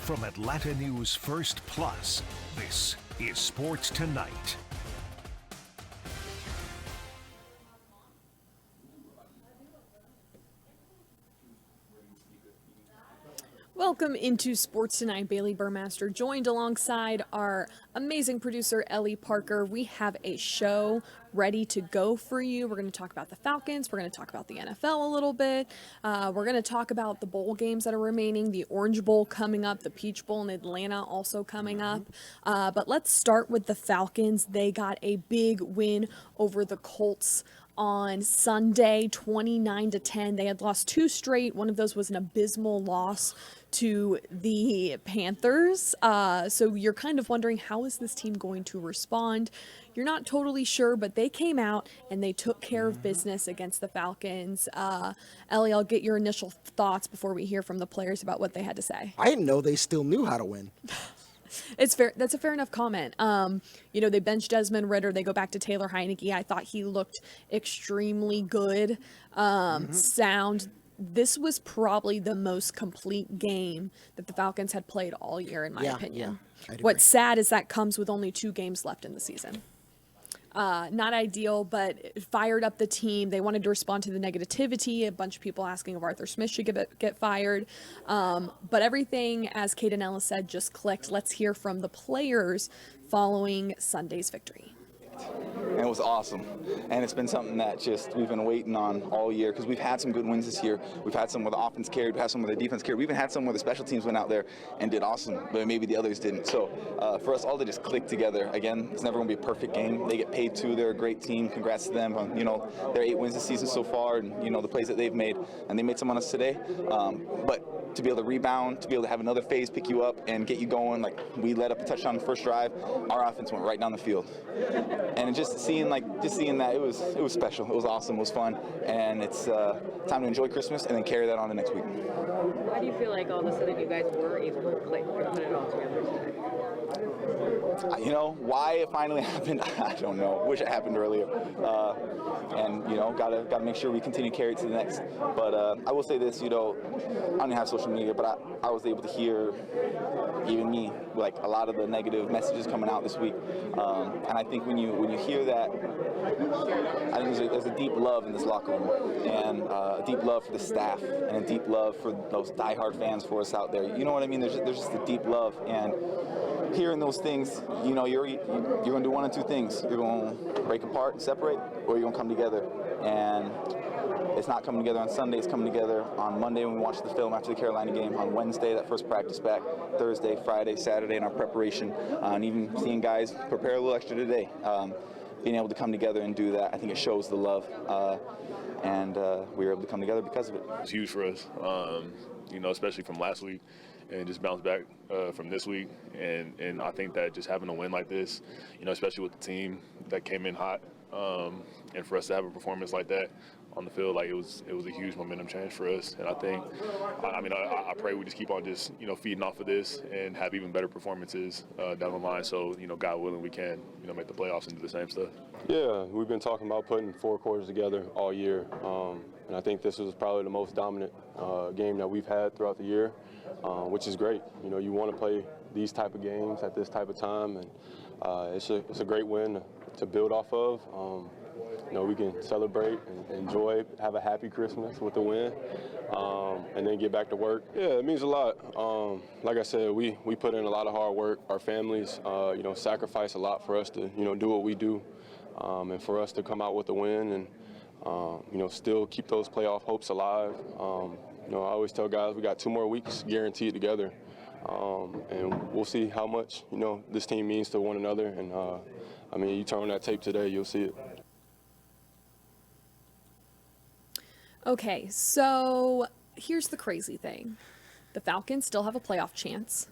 From Atlanta News First Plus, this is Sports Tonight. Welcome into Sports Tonight. Bailey Burmaster joined alongside our amazing producer, Ellie Parker. We have a show ready to go for you. We're going to talk about the Falcons. We're going to talk about the NFL a little bit. We're going to talk about the bowl games that are remaining, the Orange Bowl coming up, the Peach Bowl in Atlanta also coming up. But let's start with the Falcons. They got a big win over the Colts on Sunday, 29-10. They had lost two straight. One of those was an abysmal loss to the Panthers. So you're kind of wondering, how is this team going to respond? You're not totally sure, but they came out and they took care of business against the Falcons. Ellie, I'll get your initial thoughts before we hear from the players about what they had to say. I didn't know they still knew how to win. It's fair. That's a fair enough comment. They benched Desmond Ridder. They go back to Taylor Heineke. I thought he looked extremely good, sound. This was probably the most complete game that the Falcons had played all year, in my opinion. I'd What's agree. sad is that comes with only 2 games left in the season. Not ideal, but it fired up the team. They wanted to respond to the negativity. A bunch of people asking if Arthur Smith should get fired. But everything, as Caden Ellis said, just clicked. Let's hear from the players following Sunday's victory. And it was awesome. And it's been something that we've been waiting on all year, because we've had some good wins this year. We've had some where the offense carried, we've had some where the defense carried. We even had some where the special teams went out there and did awesome, but maybe the others didn't. So for us all to just click together, again, it's never going to be a perfect game. They get paid too. They're a great team. Congrats to them on, their 8 wins this season so far, and, the plays that they've made. And they made some on us today. But to be able to rebound, to be able to have another phase pick you up and get you going, like we led up a touchdown on the first drive, our offense went right down the field. And just seeing that, it was special. It was awesome. It was fun. And it's time to enjoy Christmas and then carry that on to next week. How do you feel like all of a sudden you guys were able to put it all together today? Why it finally happened, I don't know. Wish it happened earlier. Gotta make sure we continue to carry it to the next. But I will say this, I don't have social media, but I was able to hear, even me, like a lot of the negative messages coming out this week. And I think when you hear that, I think there's a deep love in this locker room, and a deep love for the staff, and a deep love for those diehard fans for us out there. You know what I mean? There's just a deep love, and hearing those things, you're going to do one of 2 things. You're going to break apart and separate, or you're going to come together. And it's not coming together on Sunday. It's coming together on Monday when we watch the film after the Carolina game, on Wednesday, that first practice back, Thursday, Friday, Saturday in our preparation, and even seeing guys prepare a little extra today. Being able to come together and do that, I think it shows the love, and we were able to come together because of it. It's huge for us, especially from last week, and just bounce back from this week. And I think that just having a win like this, especially with the team that came in hot, and for us to have a performance like that on the field, like it was a huge momentum change for us. And I think, I pray we just keep on just, feeding off of this and have even better performances down the line. So, God willing, we can, make the playoffs and do the same stuff. Yeah, we've been talking about putting 4 quarters together all year. And I think this was probably the most dominant game that we've had throughout the year, which is great. You want to play these type of games at this type of time, and it's a great win to build off of. We can celebrate and enjoy, have a happy Christmas with the win, and then get back to work. Yeah, it means a lot. Like I said, we put in a lot of hard work. Our families, sacrifice a lot for us to, do what we do, and for us to come out with a win and, still keep those playoff hopes alive. I always tell guys we got 2 more weeks guaranteed together, and we'll see how much, this team means to one another. And, you turn on that tape today, you'll see it. Okay, so here's the crazy thing. The Falcons still have a playoff chance.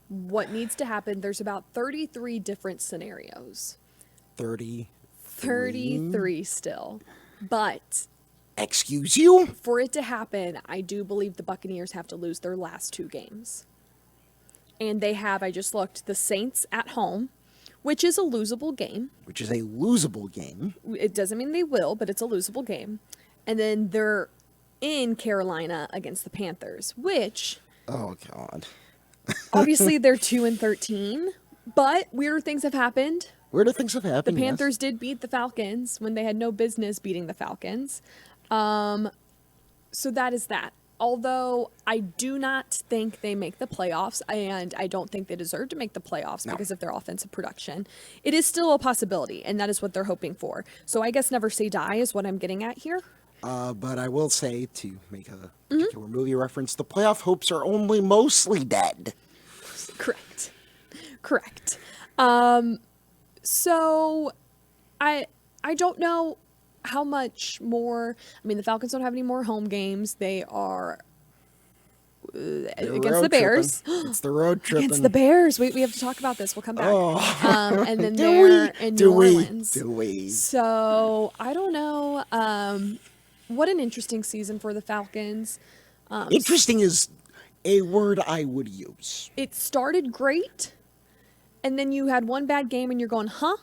What needs to happen, there's about 33 different scenarios. 33 still. But Excuse you? for it to happen, I do believe the Buccaneers have to lose their last 2 games. And they have, I just looked, the Saints at home, which is a losable game. Which is a losable game. It doesn't mean they will, but it's a losable game. And then they're in Carolina against the Panthers, which Oh, God. Obviously, they're 2-13, but weirder things have happened. Weirder things have happened. The yes. Panthers did beat the Falcons when they had no business beating the Falcons. So that is that. Although I do not think they make the playoffs, and I don't think they deserve to make the playoffs because of their offensive production, it is still a possibility, and that is what they're hoping for. So I guess never say die is what I'm getting at here. But I will say, to make a particular movie reference, the playoff hopes are only mostly dead. Correct. So I don't know how much more. I mean, the Falcons don't have any more home games. They are against the Bears. It's the road trip. Against the Bears. We have to talk about this. We'll come back. And then Do they're we? in Do New we? Orleans. Do we? So I don't know. What an interesting season for the Falcons. Interesting is a word I would use. It started great, and then you had one bad game, and you're going, huh?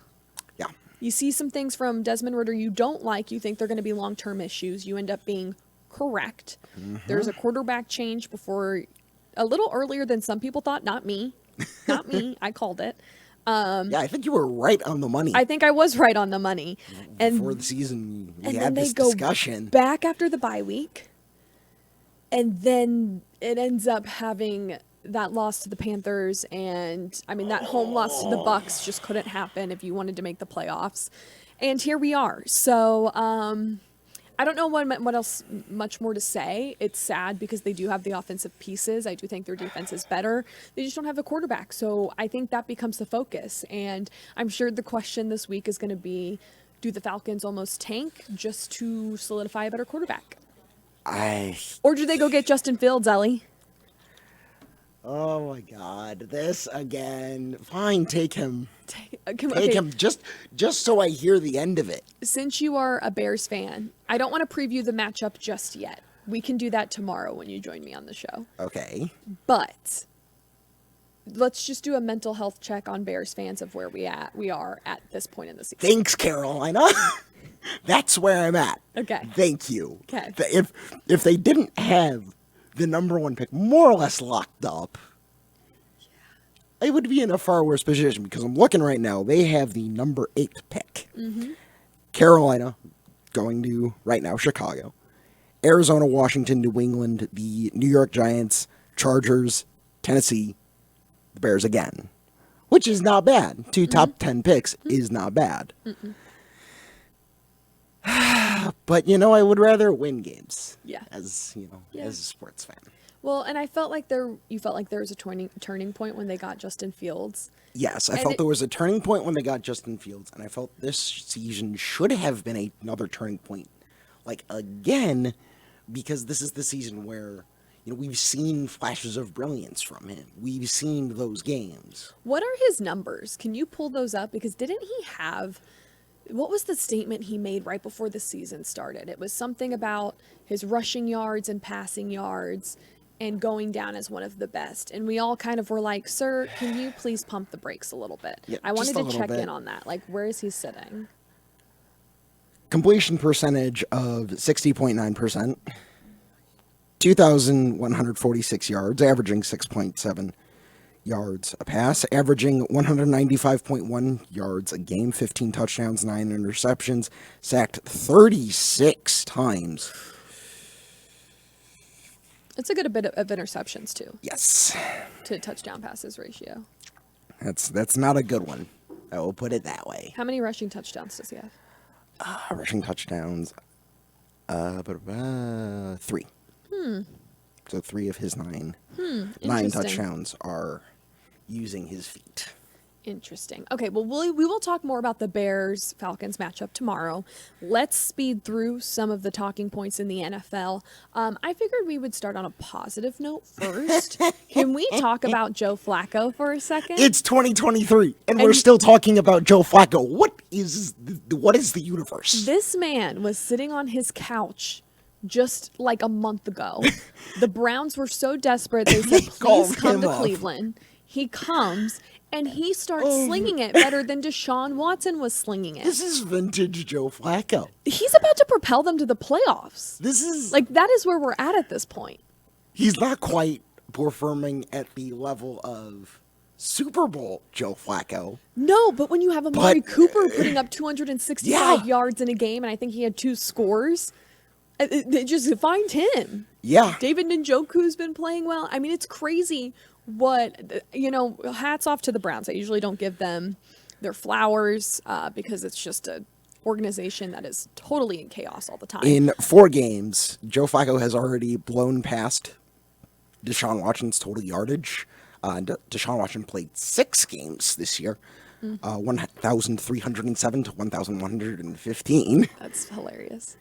Yeah. You see some things from Desmond Ridder you don't like. You think they're going to be long-term issues. You end up being correct. There's a quarterback change before, a little earlier than some people thought. Not me. Not me. I called it. Yeah, I think you were right on the money. I think I was right on the money. And Before the season, we and had then they this go discussion. back after the bye week, and then it ends up having that loss to the Panthers, and I mean that home loss to the Bucks just couldn't happen if you wanted to make the playoffs, and here we are. So I don't know what else much more to say. It's sad because they do have the offensive pieces. I do think their defense is better. They just don't have a quarterback. So I think that becomes the focus. And I'm sure the question this week is going to be, do the Falcons almost tank just to solidify a better quarterback? Or do they go get Justin Fields, Ellie? Oh my God, this again. Fine, take him. Take Him just so I hear the end of it. Since you are a Bears fan, I don't want to preview the matchup just yet. We can do that tomorrow when you join me on the show. Okay. But let's just do a mental health check on Bears fans of where we are at this point in the season. Thanks, Carolina. That's where I'm at. Okay. Thank you. Okay. If they didn't have the number one pick more or less locked up, I would be in a far worse position because I'm looking right now. They have the number 8 pick. Carolina going to, right now, Chicago. Arizona, Washington, New England, the New York Giants, Chargers, Tennessee, the Bears again. Which is not bad. 2 top 10 picks is not bad. But, I would rather win games. Yeah. As a sports fan. Well, and I felt like you felt like there was a turning point when they got Justin Fields. Yes, I felt there was a turning point when they got Justin Fields, and I felt this season should have been another turning point. Like, again, because this is the season where, we've seen flashes of brilliance from him. We've seen those games. What are his numbers? Can you pull those up? Because didn't he have... What was the statement he made right before the season started? It was something about his rushing yards and passing yards and going down as one of the best. And we all kind of were like, sir, can you please pump the brakes a little bit? Yeah, I wanted just a to check little bit. in on that. Like, where is he sitting? Completion percentage of 60.9%. 2,146 yards, averaging 6.7 yards a pass, averaging 195.1 yards a game, 15 touchdowns, 9 interceptions, sacked 36 times. It's a good bit of interceptions, too, Yes. to touchdown passes ratio. That's not a good one. I will put it that way. How many rushing touchdowns does he have? Rushing touchdowns, 3. So 3 of his 9. 9 Interesting. touchdowns are using his feet. Interesting. Okay, well, we will talk more about the Bears-Falcons matchup tomorrow. Let's speed through some of the talking points in the NFL. I figured we would start on a positive note first. Can we talk about Joe Flacco for a second? It's 2023, and we're still talking about Joe Flacco. What is the universe? This man was sitting on his couch just like a month ago. The Browns were so desperate, they said, called please come him to up. Cleveland. He comes, and he starts slinging it better than Deshaun Watson was slinging it. This is vintage Joe Flacco. He's about to propel them to the playoffs. This is Like, that is where we're at this point. he's not quite performing at the level of Super Bowl Joe Flacco. No, but when you have Amari But- Cooper putting up 265 Yeah. yards in a game, and I think he had 2 scores, they just find him. Yeah. David Njoku's been playing well. I mean, it's crazy what, hats off to the Browns. I usually don't give them their flowers because it's just a organization that is totally in chaos all the time. In 4 games, Joe Flacco has already blown past Deshaun Watson's total yardage. Deshaun Watson played 6 games this year, 1,307 to 1,115. That's hilarious.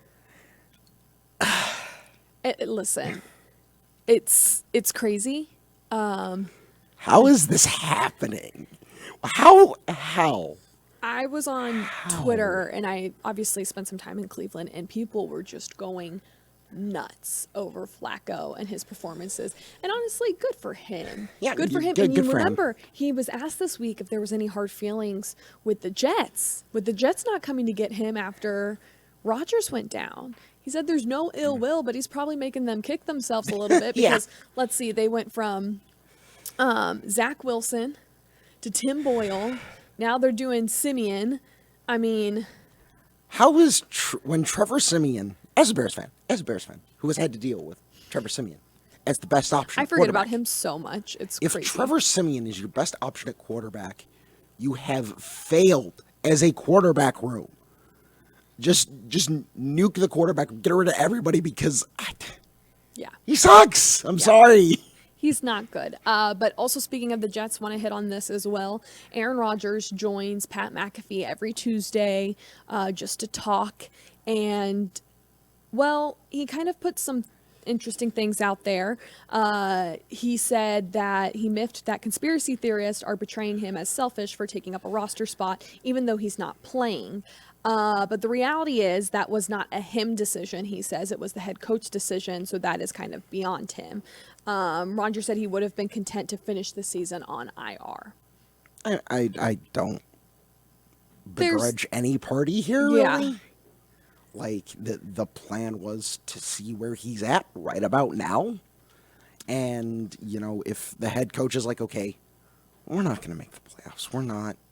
Listen, it's crazy. How is this happening? How? I was on Twitter, and I obviously spent some time in Cleveland, and people were just going nuts over Flacco and his performances. And honestly, good for him. Yeah, good for him. good- And you good for him. remember, he was asked this week if there was any hard feelings with the Jets, not coming to get him after Rodgers went down. He said there's no ill will, but he's probably making them kick themselves a little bit Yeah. because, let's see, they went from Zach Wilson to Tim Boyle. Now they're doing Simeon. I mean, How is when Trevor Simeon, as a Bears fan, who has had to deal with Trevor Simeon as the best option, I forget about quarterback. him so much. It's If crazy. Trevor Simeon is your best option at quarterback, you have failed as a quarterback room. Just nuke the quarterback, get rid of everybody because Yeah, he sucks. I'm sorry. he's not good. But also speaking of the Jets, want to hit on this as well. Aaron Rodgers joins Pat McAfee every Tuesday just to talk. And, well, he kind of put some interesting things out there. He said that he miffed that conspiracy theorists are portraying him as selfish for taking up a roster spot, even though he's not playing. But the reality is that was not a him decision, he says. It was the head coach decision, so that is kind of beyond him. Roger said he would have been content to finish the season on IR. I don't There's- begrudge any party here, Yeah. really. Like, the plan was to see where he's at right about now. And, if the head coach is like, okay, we're not going to make the playoffs.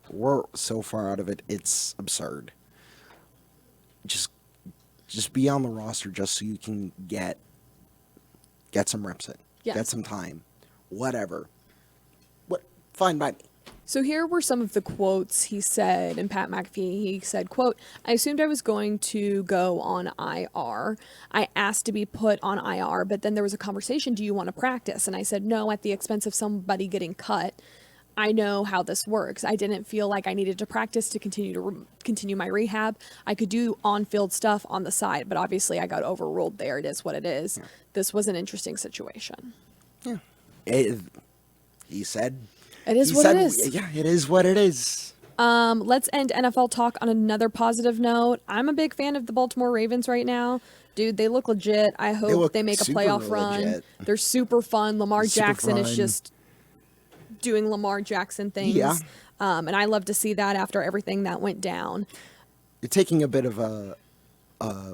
We're so far out of it, it's absurd. Just be on the roster just so you can get some reps in. Yes. Get some time. Whatever. Fine by me. So here were some of the quotes he said, and Pat McAfee, he said, quote, "I assumed I was going to go on IR. I asked to be put on IR, but then there was a conversation, do you want to practice? And I said, no, at the expense of somebody getting cut. I know how this works. I didn't feel like I needed to practice to continue my rehab. I could do on-field stuff on the side, but obviously I got overruled there. It is what it is. Yeah. This was an interesting situation." Yeah. He said... It is what it is. Yeah, it is what it is. Let's end NFL talk on another positive note. I'm a big fan of the Baltimore Ravens right now. Dude, they look legit. I hope they make a playoff run. Legit. They're super fun. Lamar Jackson is fun. just doing Lamar Jackson things. Yeah. And I love to see that after everything that went down. You're taking a bit of a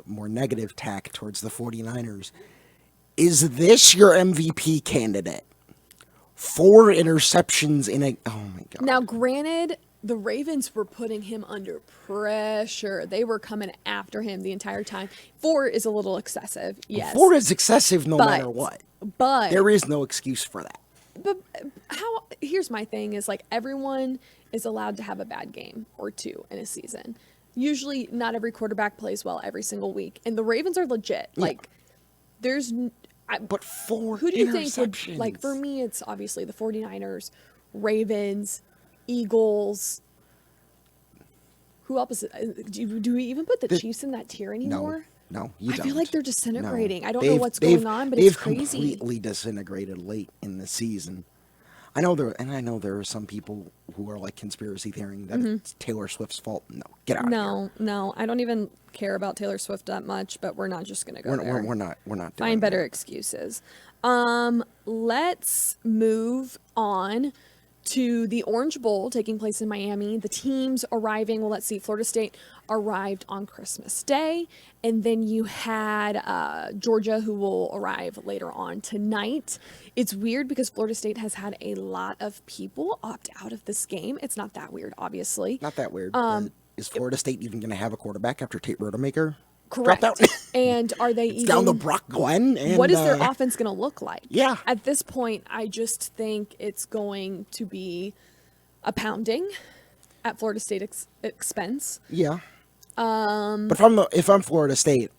more negative tack towards the 49ers. Is this your MVP candidate? 4 interceptions in a... Oh, my God. Now, granted, the Ravens were putting him under pressure. They were coming after him the entire time. 4 is a little excessive, yes. 4 is excessive no matter what. But there is no excuse for that. But here's my thing is, like, everyone is allowed to have a bad game or 2 in a season. Usually not every quarterback plays well every single week. And the Ravens are legit. Yeah. Like, there's... But 4 who do you think would, interceptions. like, for me, it's obviously the 49ers, Ravens, Eagles. Who else? Do we even put the Chiefs in that tier anymore? No, you don't. I feel like they're disintegrating. No. I don't know what's going on, but it's crazy. They've completely disintegrated late in the season. I know there are some people who are like conspiracy theorying that it's Taylor Swift's fault. No, get out of here. No, I don't even care about Taylor Swift that much, but we're not just gonna go there. We're not doing Find better that. excuses. Let's move on to the Orange Bowl taking place in Miami. The teams arriving, well, let's see, Florida State arrived on Christmas Day, and then you had Georgia, who will arrive later on tonight. It's weird because Florida State has had a lot of people opt out of this game. It's not that weird, obviously. Not that weird. But is Florida State even going to have a quarterback after Tate Rodemaker Correct. dropped out? And are they It's even down to Brock Glenn. And, what is their offense going to look like? Yeah. At this point, I just think it's going to be a pounding at Florida State expense. Yeah. But if I'm Florida State,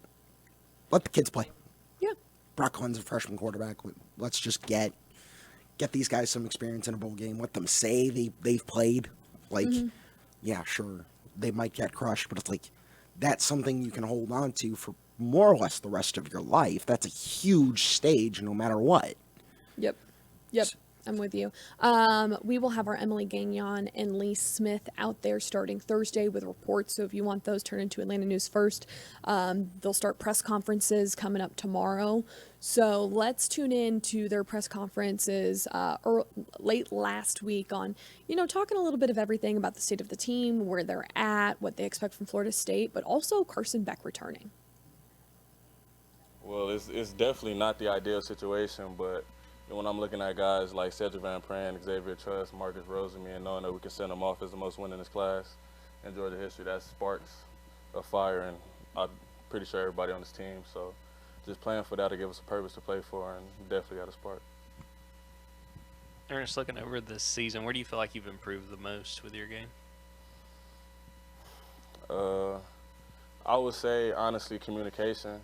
let the kids play. Yeah. Brock Glenn's a freshman quarterback. Let's just get these guys some experience in a bowl game. Let them say they've played. Like, yeah, sure, they might get crushed, but it's like that's something you can hold on to for more or less the rest of your life. That's a huge stage no matter what. Yep. I'm with you. We will have our Emily Gagnon and Lee Smith out there starting Thursday with reports. So if you want those, turn into Atlanta News First. They'll start press conferences coming up tomorrow. So let's tune in to their press conferences late last week on, talking a little bit of everything about the state of the team, where they're at, what they expect from Florida State, but also Carson Beck returning. Well, it's definitely not the ideal situation, but when I'm looking at guys like Cedric Van Pran, Xavier Truss, Marcus Rosenme, and knowing that we can send them off as the most winningest class in Georgia history, that sparks a fire, and I'm pretty sure everybody on this team. So just playing for that to give us a purpose to play for, and definitely got a spark. Ernest, looking over this season, where do you feel like you've improved the most with your game? I would say, honestly, communication.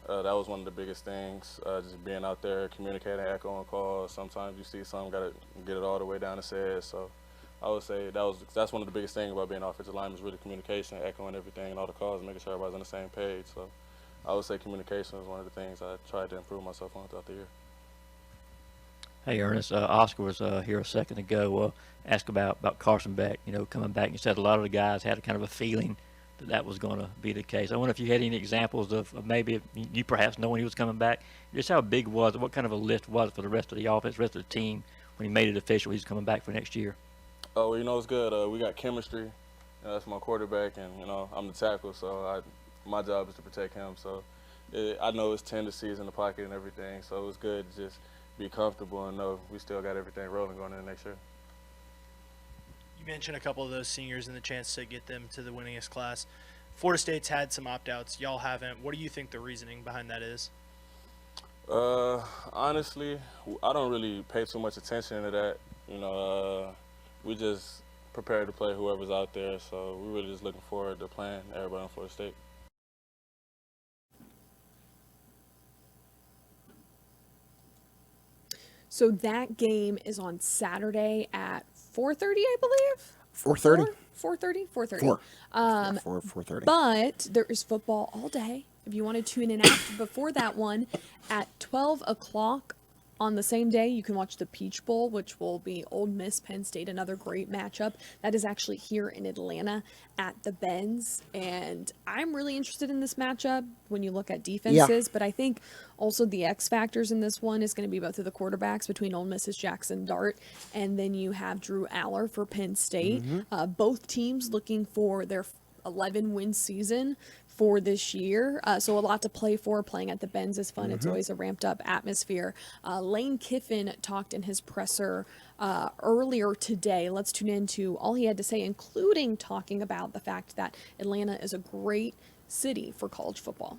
That was one of the biggest things, just being out there, communicating, echoing calls. Sometimes you see something, got to get it all the way down to say. So I would say that's one of the biggest things about being offensive lineman is really communication, echoing everything and all the calls, making sure everybody's on the same page. So I would say communication is one of the things I tried to improve myself on throughout the year. Hey, Ernest, Oscar was here a second ago. Asked about Carson Beck, coming back. You said a lot of the guys had a kind of a feeling that was going to be the case. I wonder if you had any examples of maybe you perhaps know when he was coming back, just how big was it, what kind of a lift was it for the rest of the offense, rest of the team when he made it official he's coming back for next year? Oh, it's good. We got chemistry. That's my quarterback, and, I'm the tackle, so my job is to protect him. So I know it's tendencies in the pocket and everything, so it was good to just be comfortable and know we still got everything rolling going into next year. You mentioned a couple of those seniors and the chance to get them to the winningest class. Florida State's had some opt-outs. Y'all haven't. What do you think the reasoning behind that is? Honestly, I don't really pay too much attention to that. We just prepare to play whoever's out there, so we're really just looking forward to playing everybody on Florida State. So that game is on Saturday at 4:30, I believe. 4:30. 4:30. 4:30. But there is football all day. If you want to tune in after before that one, at 12 o'clock on the same day, you can watch the Peach Bowl, which will be Ole Miss, Penn State, another great matchup. That is actually here in Atlanta at the Benz. And I'm really interested in this matchup when you look at defenses. Yeah. But I think also the X factors in this one is going to be both of the quarterbacks between Ole Miss's Jackson Dart, and then you have Drew Aller for Penn State. Both teams looking for their 11-win season for this year. So a lot to play for. Playing at the Benz is fun. It's always a ramped up atmosphere. Lane Kiffin talked in his presser earlier today. Let's tune into all he had to say, including talking about the fact that Atlanta is a great city for college football.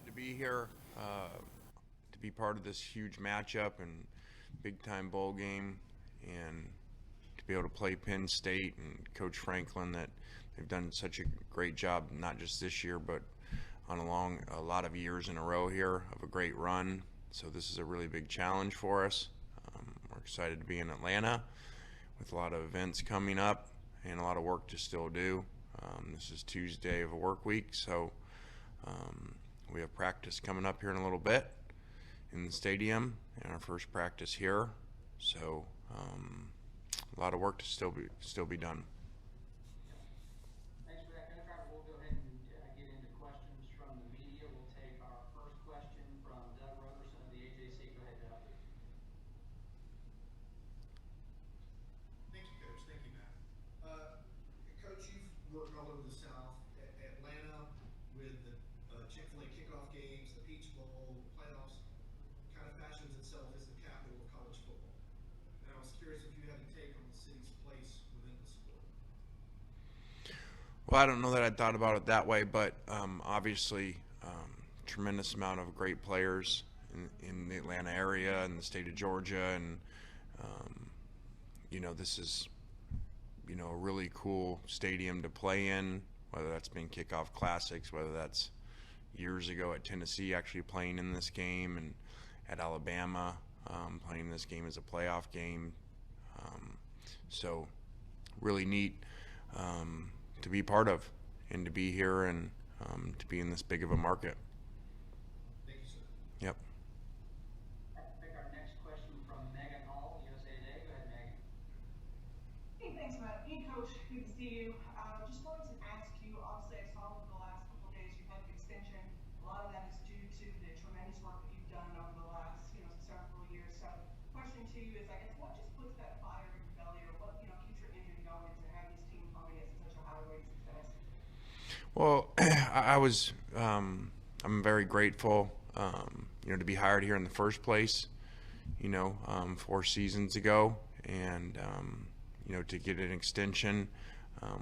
To be here, to be part of this huge matchup and big time bowl game, and to be able to play Penn State and Coach Franklin, that they've done such a great job, not just this year, but on a lot of years in a row here of a great run. So this is a really big challenge for us. We're excited to be in Atlanta with a lot of events coming up and a lot of work to still do. This is Tuesday of a work week, so we have practice coming up here in a little bit in the stadium, and our first practice here. So a lot of work to still be done. Bowl, playoffs, kind of fashions itself as the capital of college football. And I was curious if you had a take on the city's place within the sport. Well, I don't know that I thought about it that way, but obviously, tremendous amount of great players in the Atlanta area and the state of Georgia, and this is a really cool stadium to play in. Whether that's been kickoff classics, whether that's years ago at Tennessee actually playing in this game, and at Alabama playing this game as a playoff game. So really neat to be part of and to be here and to be in this big of a market. Thank you, sir. Yep. I'll take our next question from Megan Hall, USA Today. Go ahead, Megan. Hey, thanks, Matt. Hey, Coach. Good to see you. Just wanted to ask you, obviously, I saw over the last couple of days you've had an extension. A lot of that is due to the tremendous work that you've done over the last, several years. So, question to you is, I guess, what just puts that fire in your belly, or what, keeps your engine going to have this team humming at such a high rate of success? Well, I'm very grateful, to be hired here in the first place, 4 seasons ago, and, to get an extension,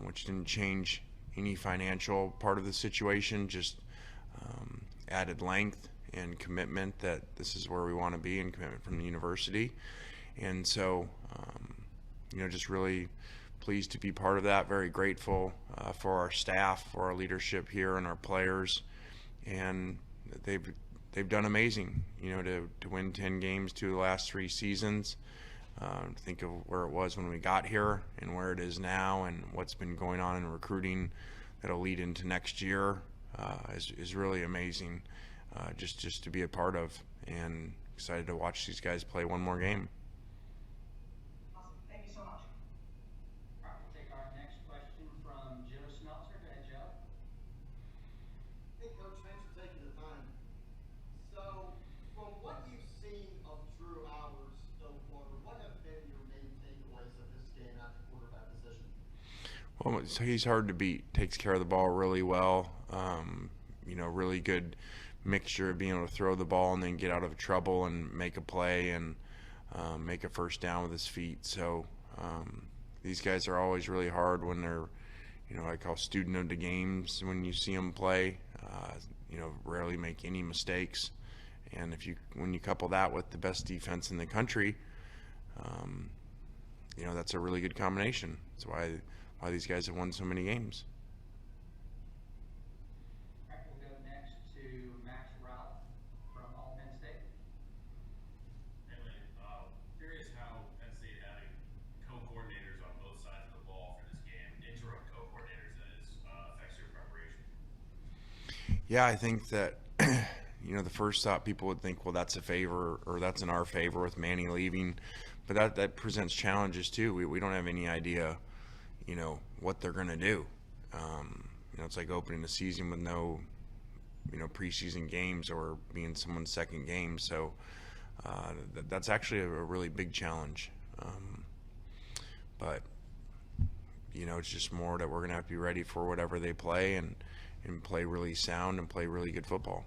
which didn't change any financial part of the situation, just added length and commitment that this is where we want to be, and commitment from the university. And so, just really pleased to be part of that, very grateful for our staff, for our leadership here, and our players. And they've done amazing, to win 10 games 2 of the last 3 seasons. Think of where it was when we got here and where it is now, and what's been going on in recruiting that'll lead into next year is really amazing, just to be a part of, and excited to watch these guys play one more game. Awesome. Thank you so much. All right, we'll take our next question from Joe Smeltzer. Go ahead, Joe. Hey, Coach, thanks for taking the time. So, from what you've seen of Drew Hours so far, what have been your main takeaways of his game at the quarterback position? Well, he's hard to beat. Takes care of the ball really well. Really good mixture of being able to throw the ball and then get out of trouble and make a play and make a first down with his feet. So these guys are always really hard when they're, I call student of the games when you see them play. Rarely make any mistakes. And when you couple that with the best defense in the country, that's a really good combination. That's why these guys have won so many games. All right, we'll go next to Max Ralph from Penn State. Hey, Lane. Curious how Penn State having co-coordinators on both sides of the ball for this game, interim co-coordinators, that is, affects your preparation. Yeah, I think that the first thought people would think, well, that's a favor, or that's in our favor with Manny leaving, but that presents challenges too. We don't have any idea, what they're going to do. It's like opening a season with no, preseason games, or being someone's second game. So that's actually a really big challenge. But it's just more that we're going to have to be ready for whatever they play, and play really sound and play really good football.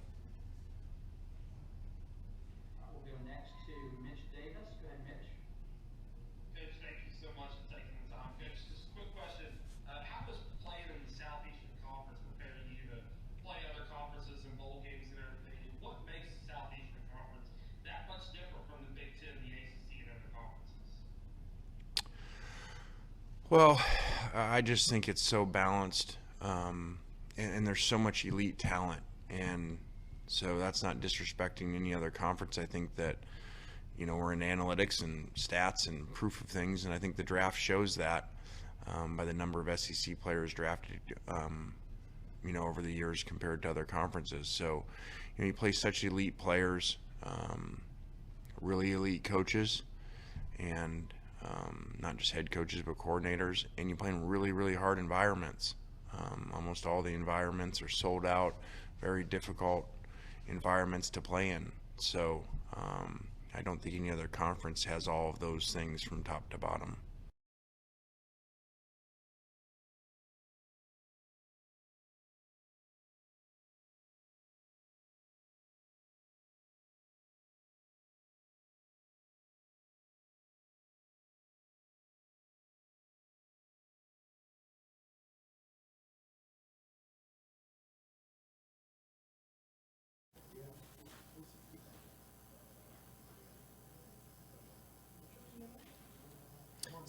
We'll go next to Mitch Davis. Go ahead, Mitch. Coach, thank you so much for taking the time. Coach, just a quick question. How does playing in the Southeastern Conference prepare you to play other conferences and bowl games and everything? And what makes the Southeastern Conference that much different from the Big Ten, the ACC, and other conferences? Well, I just think it's so balanced, and there's so much elite talent, and so that's not disrespecting any other conference. I think that we're in analytics and stats and proof of things, and I think the draft shows that by the number of SEC players drafted over the years compared to other conferences. So you play such elite players, really elite coaches, and not just head coaches but coordinators, and you play in really, really hard environments. Almost all the environments are sold out, very difficult environments to play in. So I don't think any other conference has all of those things from top to bottom.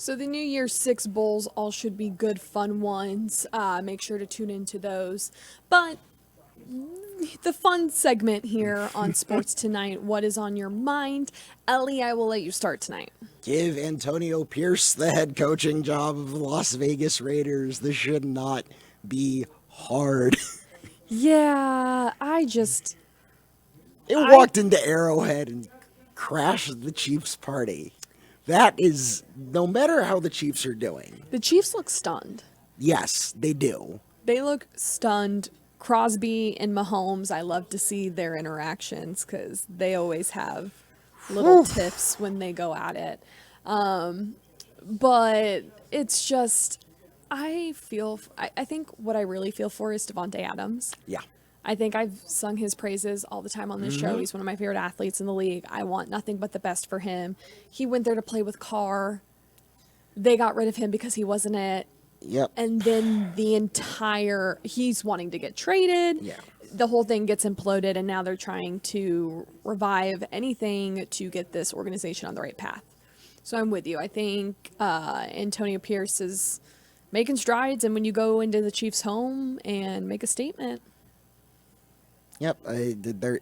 So the New Year's 6 bowls all should be good, fun ones. Make sure to tune into those. But the fun segment here on Sports Tonight, what is on your mind? Ellie, I will let you start tonight. Give Antonio Pierce the head coaching job of the Las Vegas Raiders. This should not be hard. Yeah, It walked into Arrowhead and crashed the Chiefs' party. That is, no matter how the Chiefs are doing. The Chiefs look stunned. Yes, they do. They look stunned. Crosby and Mahomes, I love to see their interactions because they always have little tiffs when they go at it. But it's just, I think what I really feel for is Devontae Adams. Yeah. I think I've sung his praises all the time on this show. He's one of my favorite athletes in the league. I want nothing but the best for him. He went there to play with Carr. They got rid of him because he wasn't it. Yep. And then he's wanting to get traded. Yeah. The whole thing gets imploded, and now they're trying to revive anything to get this organization on the right path. So I'm with you. I think Antonio Pierce is making strides, and when you go into the Chiefs' home and make a statement. Yep,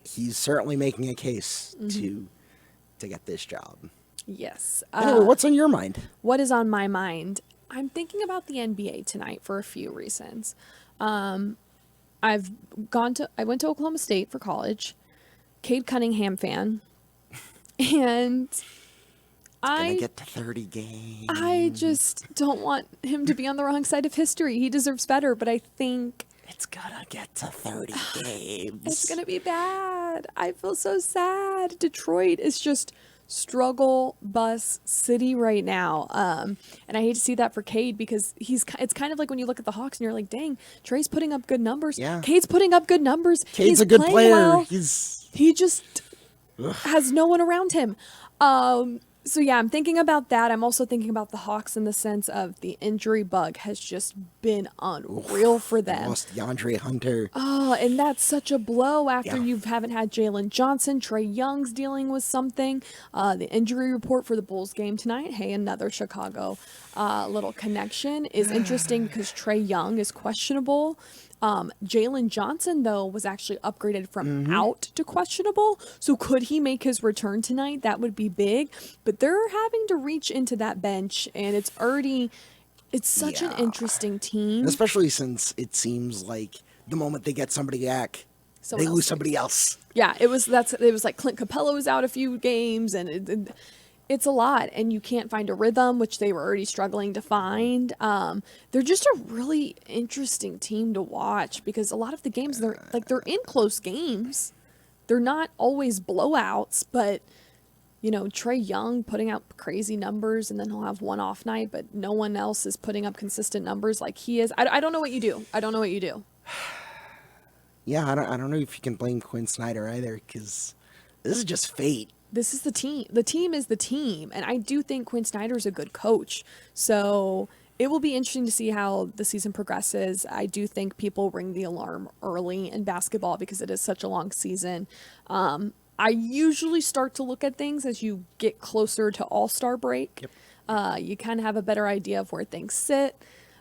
he's certainly making a case to get this job. Yes. Anyway, what's on your mind? What is on my mind? I'm thinking about the NBA tonight for a few reasons. I went to Oklahoma State for college, Cade Cunningham fan, and gonna get to 30 games. I just don't want him to be on the wrong side of history. He deserves better, but I think it's gonna get to 30 games. It's gonna be bad. I feel so sad. Detroit is just struggle bus city right now. And I hate to see that for Cade because it's kind of like when you look at the Hawks and you're like, dang, Trey's putting up good numbers. Yeah. Cade's putting up good numbers. Cade's a good player. Well. He just Ugh. has no one around him. So yeah, I'm thinking about that. I'm also thinking about the Hawks in the sense of the injury bug has just been unreal for them. Lost DeAndre Hunter. Oh, and that's such a blow after you haven't had Jalen Johnson. Trey Young's dealing with something. The injury report for the Bulls game tonight. Hey, another Chicago little connection is interesting because Trey Young is questionable. Jalen Johnson, though, was actually upgraded from out to questionable. So could he make his return tonight? That would be big. But they're having to reach into that bench, and it's such an interesting team. Especially since it seems like the moment they get somebody back, they lose somebody else. Yeah, it was like Clint Capella was out a few games, and it's a lot, and you can't find a rhythm, which they were already struggling to find. They're just a really interesting team to watch because a lot of the games they're in close games. They're not always blowouts, but Trey Young putting up crazy numbers, and then he'll have one off night, but no one else is putting up consistent numbers like he is. I don't know what you do. I don't know what you do. Yeah, I don't know if you can blame Quinn Snyder either because this is just fate. This is the team. The team is the team. And I do think Quinn Snyder's a good coach. So it will be interesting to see how the season progresses. I do think people ring the alarm early in basketball because it is such a long season. I usually start to look at things as you get closer to All-Star break. Yep. You kind of have a better idea of where things sit.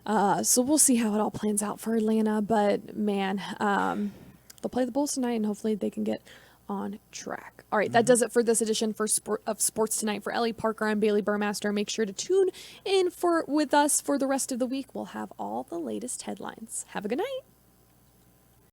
So we'll see how it all plans out for Atlanta. But, man, they'll play the Bulls tonight, and hopefully they can get on track. All right, that does it for this edition of Sports Tonight. For Ellie Parker, I'm Bailey Burmaster. Make sure to tune in with us for the rest of the week. We'll have all the latest headlines. Have a good night.